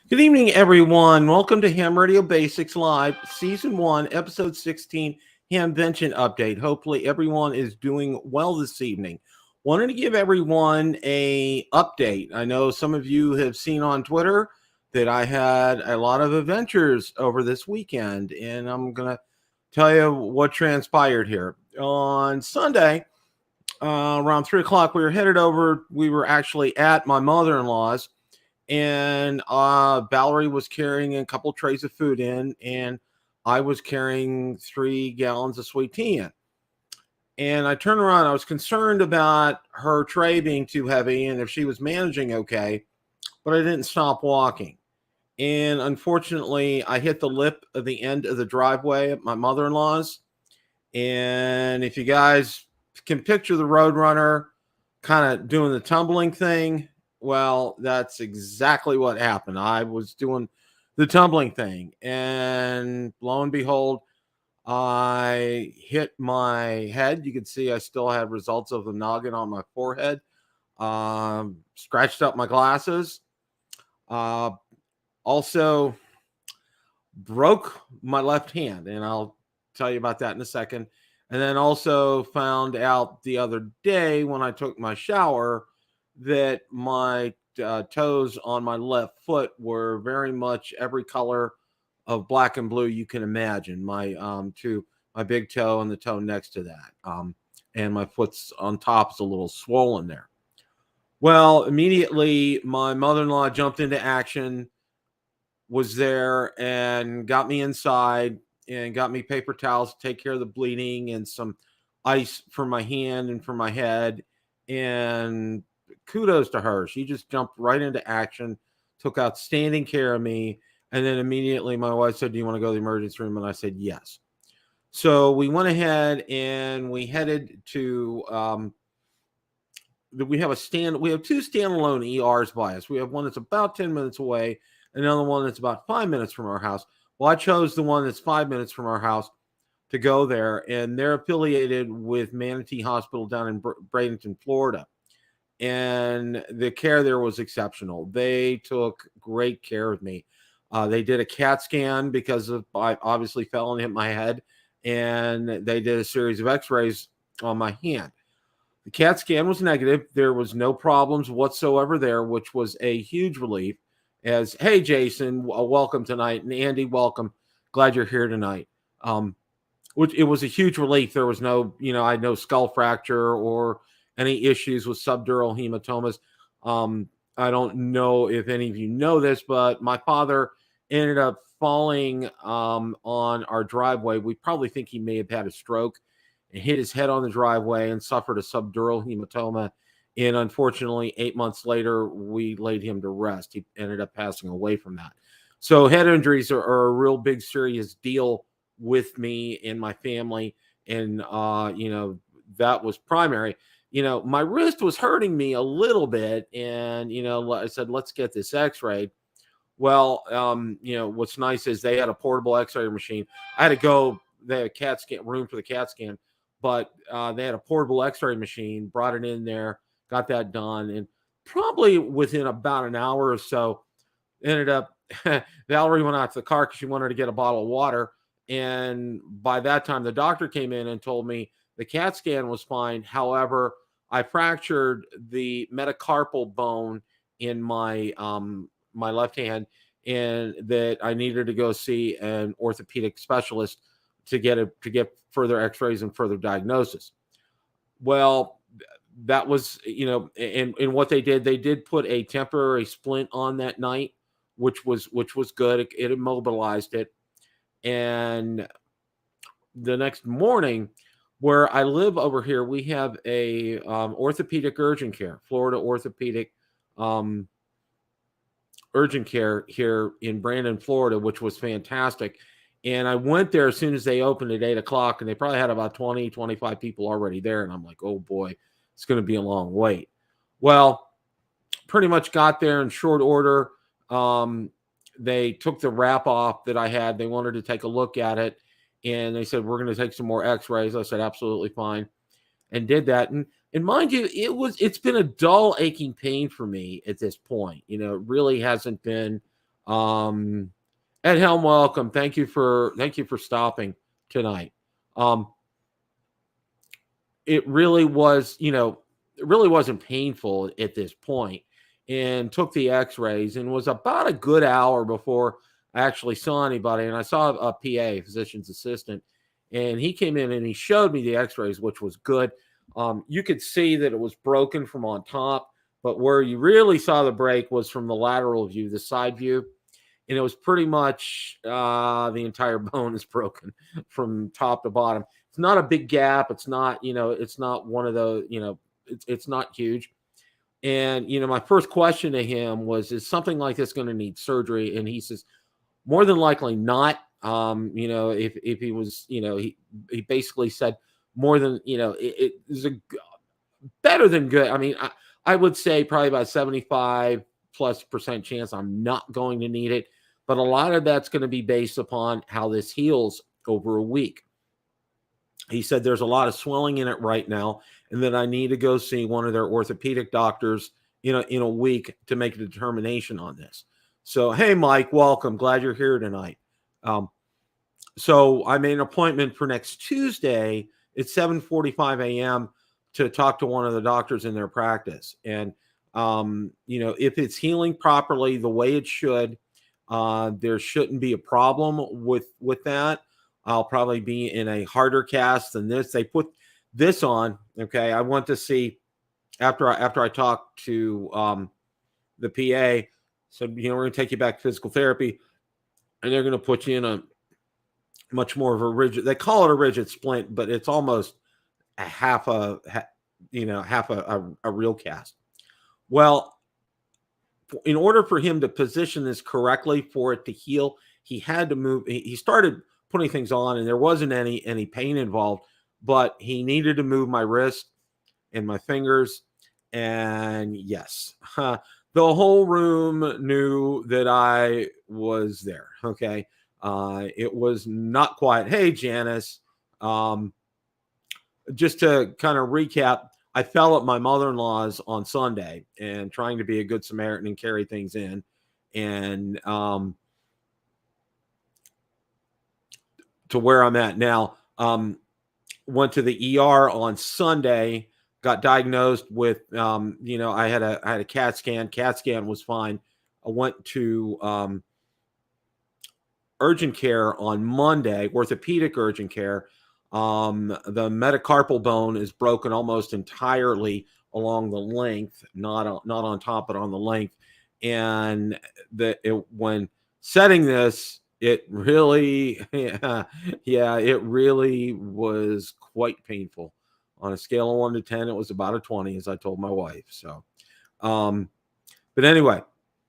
Good evening, everyone. Welcome to Ham Radio Basics Live, Season 1, Episode 16, Hamvention Update. Hopefully, everyone is doing well this evening. Wanted to give everyone a update. I know some of you have seen on Twitter that I had a lot of adventures over this weekend, and I'm going to tell you what transpired here. On Sunday, around 3 o'clock, we were headed over. We were actually at my mother-in-law's, and Valerie was carrying a couple trays of food in, and I was carrying 3 gallons of sweet tea in. And I turned around. I was concerned about her tray being too heavy and if she was managing okay, but I didn't stop walking. And unfortunately, I hit the lip of the end of the driveway at my mother-in-law's. And if you guys can picture the Roadrunner kind of doing the tumbling thing, well, that's exactly what happened. I was doing the tumbling thing, and lo and behold, I hit my head. You can see I still have results of the noggin on my forehead. Scratched up my glasses. Uh, Also broke my left hand, and I'll tell you about that in a second. And then also found out the other day when I took my shower that my toes on my left foot were very much every color of black and blue you can imagine. My big toe and the toe next to that, and my foot's on top is a little swollen there. Well, immediately my mother-in-law jumped into action, was there and got me inside and got me paper towels to take care of the bleeding and some ice for my hand and for my head. And kudos to her. She just jumped right into action, took outstanding care of me. And then immediately my wife said, "Do you want to go to the emergency room?" And I said, "Yes." So we went ahead and we headed to, we have two standalone ERs by us. We have one that's about 10 minutes away, another one that's about 5 minutes from our house. Well, I chose the one that's 5 minutes from our house to go there, and they're affiliated with Manatee Hospital down in Bradenton, Florida. And the care there was exceptional. They took great care of me. They did a CAT scan because I obviously fell and hit my head, and they did a series of X-rays on my hand. The CAT scan was negative. There was no problems whatsoever there, which was a huge relief. As, hey, Jason, welcome tonight. And Andy, welcome. Glad you're here tonight. Which it was a huge relief. There was no, I had no skull fracture or any issues with subdural hematomas. I don't know if any of you know this, but my father ended up falling on our driveway. We probably think he may have had a stroke and hit his head on the driveway and suffered a subdural hematoma. And unfortunately, 8 months later, we laid him to rest. He ended up passing away from that. So head injuries are a real big, serious deal with me and my family. And, that was primary. My wrist was hurting me a little bit. And, I said, let's get this x-rayed. Well, what's nice is they had a portable x-ray machine. I had to go, they had a CAT scan room for the CAT scan, but they had a portable x-ray machine, brought it in there, got that done. And probably within about an hour or so, ended up, Valerie went out to the car because she wanted to get a bottle of water. And by that time, the doctor came in and told me the CAT scan was fine. However, I fractured the metacarpal bone in my my left hand, and that I needed to go see an orthopedic specialist to get further x-rays and further diagnosis. Well, that was, and what they did put a temporary splint on that night, which was good. It immobilized it. And the next morning, where I live over here, we have a orthopedic urgent care, Florida orthopedic urgent care here in Brandon, Florida, which was fantastic. And I went there as soon as they opened at 8 o'clock, and they probably had about 20, 25 people already there. And I'm like, oh boy, it's going to be a long wait. Well, pretty much got there in short order. They took the wrap off that I had. They wanted to take a look at it, and they said, we're going to take some more x-rays. I said, absolutely fine, and did that. And mind you, it's been a dull aching pain for me at this point. It really hasn't been Ed Helm, welcome. Thank you for stopping tonight. It really was, it really wasn't painful at this point, and took the x-rays, and was about a good hour before I actually saw anybody. And I saw a PA, physician's assistant, and he came in and he showed me the x-rays, which was good. You could see that it was broken from on top, but where you really saw the break was from the lateral view, the side view. And it was pretty much the entire bone is broken from top to bottom. It's not a big gap. It's not, it's not one of those, it's not huge. And, my first question to him was, is something like this going to need surgery? And he says, more than likely not. If he was, he basically said more than, it is better than good. I mean, I would say probably about 75+% chance I'm not going to need it. But a lot of that's going to be based upon how this heals over a week. He said there's a lot of swelling in it right now, and that I need to go see one of their orthopedic doctors, in a week to make a determination on this. So, hey, Mike, welcome. Glad you're here tonight. So I made an appointment for next Tuesday at 7:45 a.m. to talk to one of the doctors in their practice. And, if it's healing properly the way it should, there shouldn't be a problem with that. I'll probably be in a harder cast than this. They put this on. Okay. I want to see after I talk to the PA. So, we're going to take you back to physical therapy, and they're going to put you in a much more of a rigid, they call it a rigid splint, but it's almost half a real cast. Well, in order for him to position this correctly for it to heal, he had to move. He started putting things on, and there wasn't any pain involved, but he needed to move my wrist and my fingers. And yes, the whole room knew that I was there. Okay. It was not quiet. Hey, Janice. Just to kind of recap, I fell at my mother-in-law's on Sunday, and trying to be a good Samaritan and carry things in. And to where I'm at now, went to the ER on Sunday, got diagnosed with, I had a CAT scan. CAT scan was fine. I went to urgent care on Monday, orthopedic urgent care. The metacarpal bone is broken almost entirely along the length, not on top, but on the length. And when setting this, it really, it really was quite painful. On a scale of 1 to 10, it was about a 20, as I told my wife. So, but anyway,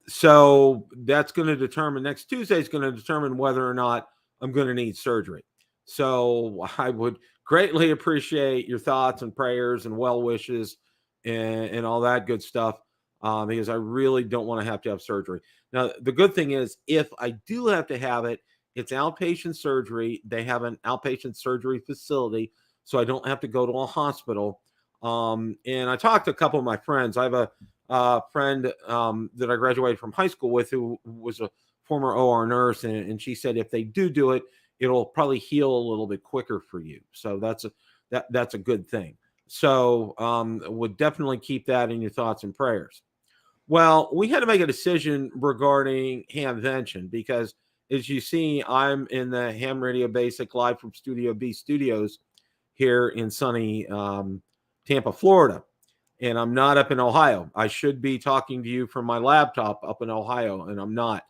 so that's going to determine, next Tuesday is going to determine whether or not I'm going to need surgery. So I would greatly appreciate your thoughts and prayers and well wishes and all that good stuff, because I really don't want to have surgery. Now, the good thing is, if I do have to have it, it's outpatient surgery. They have an outpatient surgery facility, so I don't have to go to a hospital. And I talked to a couple of my friends. I have a friend that I graduated from high school with, who was a former OR nurse, and she said if they do it, it'll probably heal a little bit quicker for you. So that's a good thing. So would definitely keep that in your thoughts and prayers. Well, we had to make a decision regarding Hamvention, because as you see, I'm in the Ham Radio Basic live from Studio B Studios here in sunny Tampa, Florida. And I'm not up in Ohio. I should be talking to you from my laptop up in Ohio, and I'm not.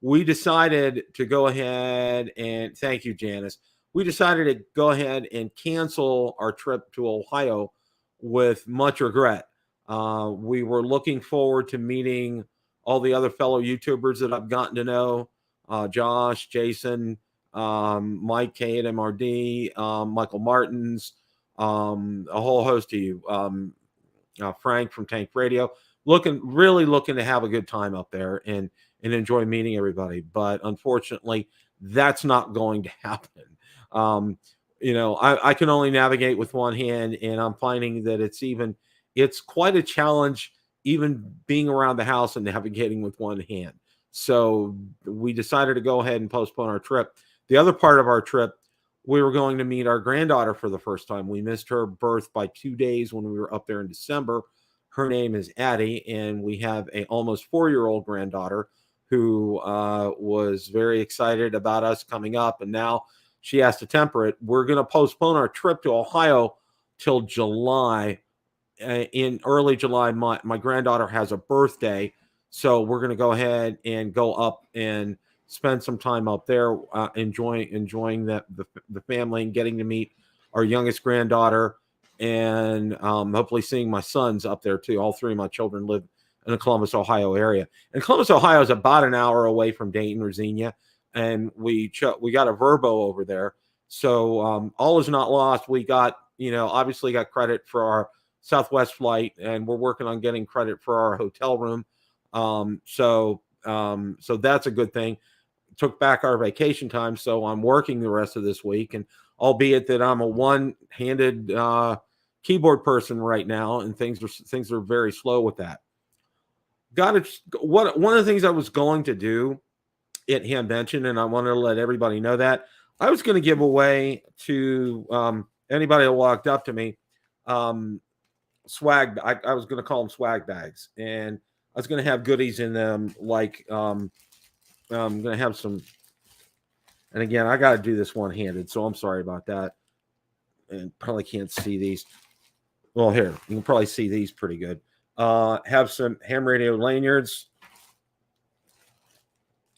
We decided to go ahead and, thank you, Janice. We decided to go ahead and cancel our trip to Ohio with much regret. We were looking forward to meeting all the other fellow YouTubers that I've gotten to know, Josh, Jason, Mike K at MRD, Michael Martins, a whole host of you, Frank from Tank Radio, really looking to have a good time up there and enjoy meeting everybody. But unfortunately, that's not going to happen. I can only navigate with one hand, and I'm finding that it's quite a challenge, even being around the house and navigating with one hand. So we decided to go ahead and postpone our trip. The other part of our trip, we were going to meet our granddaughter for the first time. We missed her birth by 2 days when we were up there in December. Her name is Addie, and we have a almost 4-year-old granddaughter who was very excited about us coming up, and now she has to temper it. We're going to postpone our trip to Ohio till July. In early July, my granddaughter has a birthday, so we're going to go ahead and go up and spend some time up there, enjoying the family and getting to meet our youngest granddaughter, and hopefully seeing my sons up there too. All three of my children live in the Columbus, Ohio area, and Columbus, Ohio is about an hour away from Dayton or Xenia, and we got a Verbo over there, so all is not lost. We got obviously got credit for our Southwest flight, and we're working on getting credit for our hotel room. So that's a good thing. Took back our vacation time, so I'm working the rest of this week, and albeit that I'm a one-handed keyboard person right now, and things are very slow with that. One of the things I was going to do at Hamvention, and I wanted to let everybody know that I was going to give away to anybody that walked up to me swag. I was going to call them swag bags, and I was going to have goodies in them, like I'm going to have some. And again, I got to do this one-handed, so I'm sorry about that. And probably can't see these. Well, here you can probably see these pretty good. Have some ham radio lanyards,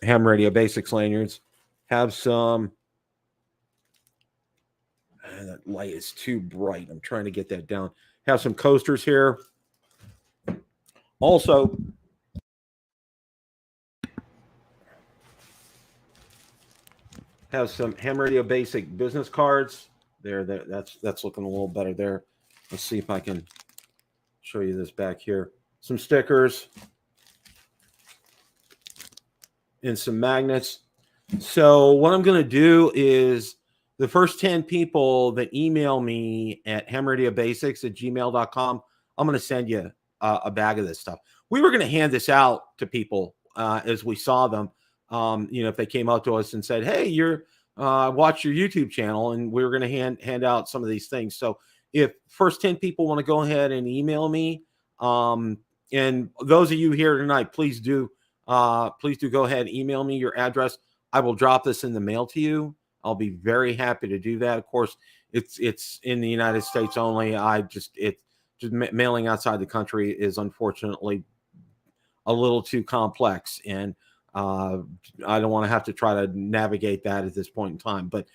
ham radio basics lanyards. Have some. That light is too bright. I'm trying to get that down. Have some coasters here. Also, have some ham radio basic business cards. There, that's looking a little better there. Let's see if I can show you this back here. Some stickers and some magnets. So what I'm going to do is the first 10 people that email me at hamradiobasics@gmail.com, I'm going to send you a bag of this stuff. We were going to hand this out to people as we saw them. If they came up to us and said, "Hey, watch your YouTube channel," and we were going to hand out some of these things. So if first 10 people want to go ahead and email me, and those of you here tonight, please do go ahead and email me your address. I will drop this in the mail to you. I'll be very happy to do that. Of course, it's in the United States only. Just mailing outside the country is unfortunately a little too complex, and I don't want to have to try to navigate that at this point in time. But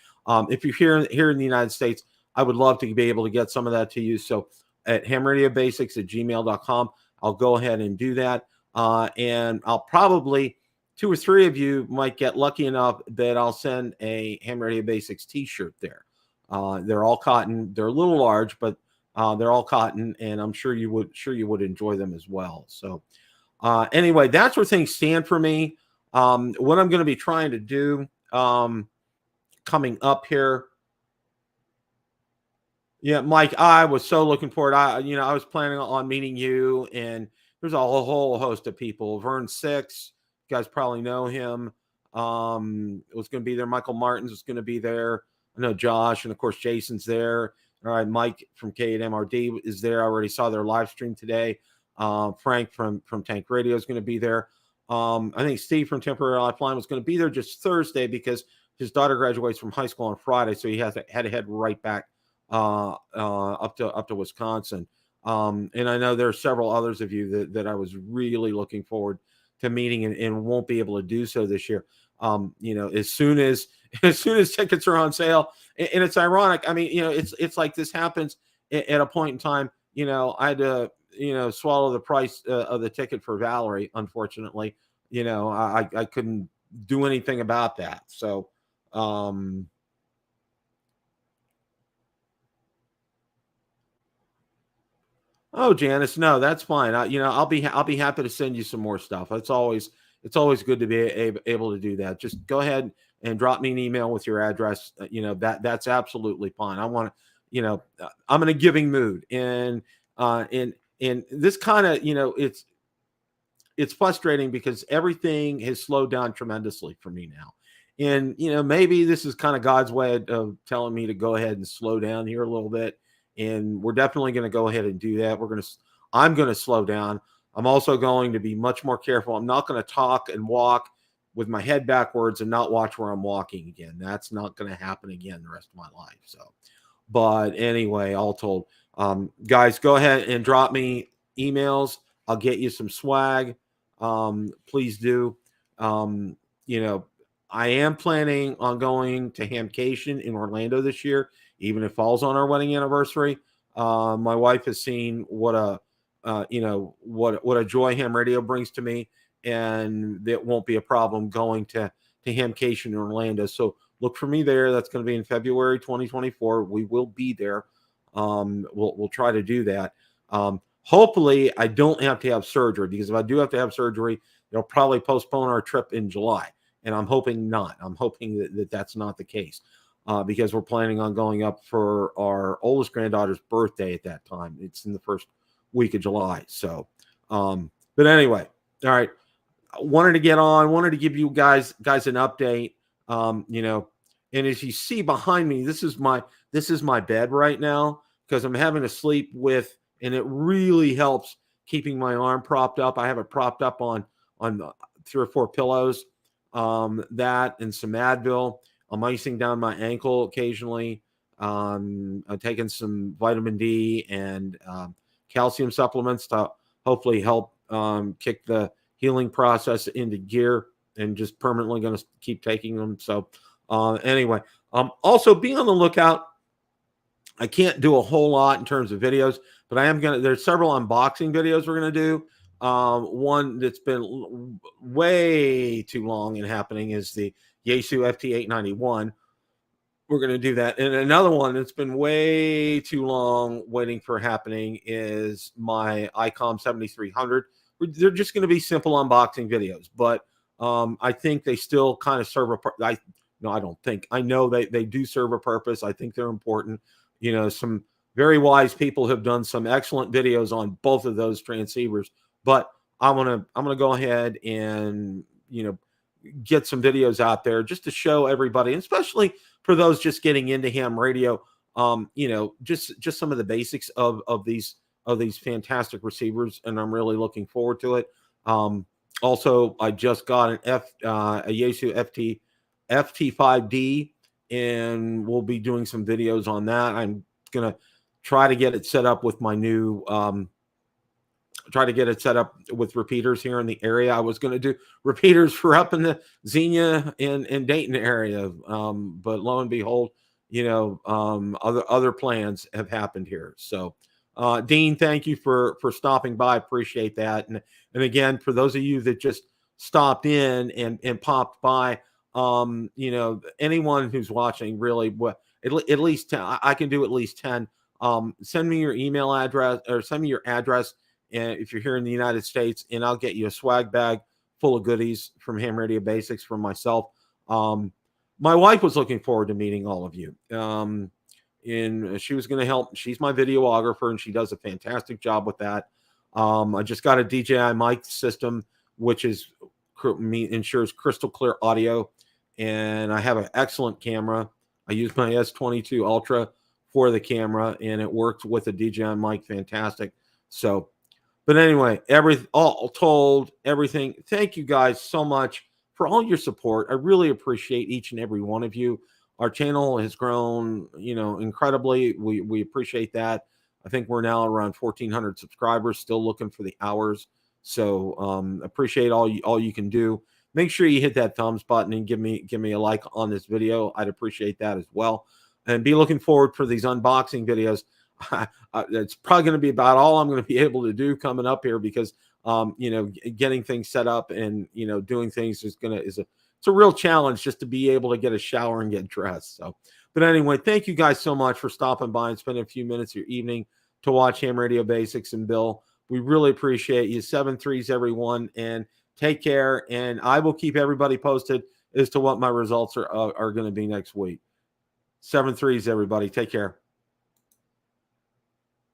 if you're here in the United States, I would love to be able to get some of that to you. So at hamradiobasics@gmail.com, I'll go ahead and do that. And I'll probably 2 or 3 of you might get lucky enough that I'll send a Ham Radio Basics t-shirt there. They're all cotton. They're a little large, but they're all cotton, and I'm sure you would enjoy them as well. So anyway, that's where things stand for me. What I'm going to be trying to do coming up here. Yeah, Mike, I was so looking forward. I was planning on meeting you, and there's a whole host of people. Vern Six, you guys probably know him. Was going to be there. Michael Martins was going to be there. I know Josh, and of course Jason's there. All right, Mike from K8MRD is there. I already saw their live stream today. Frank from Tank Radio is going to be there. I think Steve from Temporary Lifeline was going to be there just Thursday because his daughter graduates from high school on Friday, so he had to head right back up to Wisconsin. And I know there are several others of you that I was really looking forward to meeting and won't be able to do so this year. As soon as tickets are on sale, and it's ironic. I mean, it's like this happens at a point in time. I had to, swallow the price of the ticket for Valerie. Unfortunately, I couldn't do anything about that. So, oh, Janice, no, that's fine. I'll be happy to send you some more stuff. It's always good to be able to do that. Just go ahead and drop me an email with your address. That's absolutely fine. I want to, I'm in a giving mood, and this kind of, it's frustrating because everything has slowed down tremendously for me now. And, maybe this is kind of God's way of telling me to go ahead and slow down here a little bit. And we're definitely going to go ahead and do that. I'm going to slow down. I'm also going to be much more careful. I'm not going to talk and walk with my head backwards and not watch where I'm walking again. That's not going to happen again the rest of my life. So, but anyway, all told, guys, go ahead and drop me emails. I'll get you some swag. Please do. I am planning on going to Hamvention in Orlando this year, even if it falls on our wedding anniversary. My wife has seen what a joy ham radio brings to me, and it won't be a problem going to Hamvention in Orlando. So look for me there. That's going to be in February 2024. We will be there. We'll try to do that. Hopefully, I don't have to have surgery, because if I do have to have surgery, they'll probably postpone our trip in July. And I'm hoping not. I'm hoping that that's not the case, because we're planning on going up for our oldest granddaughter's birthday at that time. It's in the first week of July. So, but anyway, all right. I wanted to give you guys an update. And as you see behind me, this is my bed right now, because I'm having to sleep with, and it really helps keeping my arm propped up. I have it propped up on 3 or 4 pillows. That and some Advil. I'm icing down my ankle occasionally. I'm taking some vitamin D and calcium supplements to hopefully help kick the healing process into gear, and just permanently going to keep taking them. So anyway, also be on the lookout. I can't do a whole lot in terms of videos, but there's several unboxing videos we're going to do. One that's been way too long in happening is the Yaesu FT891. We're going to do that. And another one that's been way too long waiting for happening is my ICOM 7300. They're just going to be simple unboxing videos, but I think they still kind of serve I know they do serve a purpose. I think they're important. Some very wise people have done some excellent videos on both of those transceivers, but I'm going to go ahead and, get some videos out there just to show everybody, and especially for those just getting into ham radio, just some of the basics of these fantastic receivers, and I'm really looking forward to it. Also, I just got a Yaesu FT5D, and we'll be doing some videos on that. I'm gonna try to get it set up with my new with repeaters here in the area. I was going to do repeaters for up in the Xenia and Dayton area, but lo and behold, other plans have happened here. So, Dean, thank you for stopping by. Appreciate that. And again, for those of you that just stopped in and popped by, anyone who's watching, really, at least 10, I can do at least 10. Send me your email address, or send me your address, and if you're here in the United States, and I'll get you a swag bag full of goodies from Ham Radio Basics from myself. My wife was looking forward to meeting all of you. And she was going to help. She's my videographer, and she does a fantastic job with that. I just got a DJI mic system, which ensures crystal clear audio, and I have an excellent camera. I use my S22 Ultra for the camera, and it works with a DJI mic fantastic. So, but anyway, all told, everything. Thank you guys so much for all your support. I really appreciate each and every one of you. Our channel has grown, incredibly. We appreciate that. I think we're now around 1,400 subscribers, still looking for the hours. So appreciate all you can do. Make sure you hit that thumbs button and give me a like on this video. I'd appreciate that as well. And be looking forward for these unboxing videos. It's probably going to be about all I'm going to be able to do coming up here, because getting things set up and doing things it's a real challenge just to be able to get a shower and get dressed. So, but anyway, thank you guys so much for stopping by and spending a few minutes of your evening to watch Ham Radio Basics. And Bill, we really appreciate you. 7-3s, everyone, and take care. And I will keep everybody posted as to what my results are going to be next week. 7-3s, everybody. Take care.